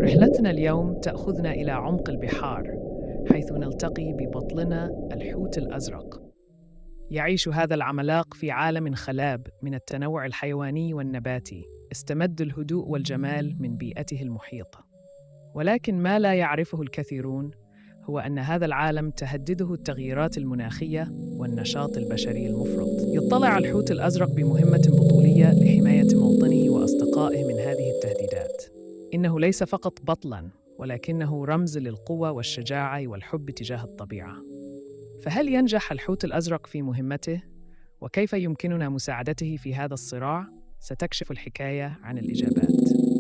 رحلتنا اليوم تأخذنا إلى عمق البحار، حيث نلتقي ببطلنا الحوت الأزرق. يعيش هذا العملاق في عالم خلاب من التنوع الحيواني والنباتي، استمد الهدوء والجمال من بيئته المحيطة. ولكن ما لا يعرفه الكثيرون هو أن هذا العالم تهدده التغييرات المناخية والنشاط البشري المفرط. يطلع الحوت الأزرق بمهمة بطولية لحماية موطنه وأصدقائه من هذه التهديدات. إنه ليس فقط بطلاً، ولكنه رمز للقوة والشجاعة والحب تجاه الطبيعة. فهل ينجح الحوت الأزرق في مهمته؟ وكيف يمكننا مساعدته في هذا الصراع؟ ستكشف الحكاية عن الإجابات.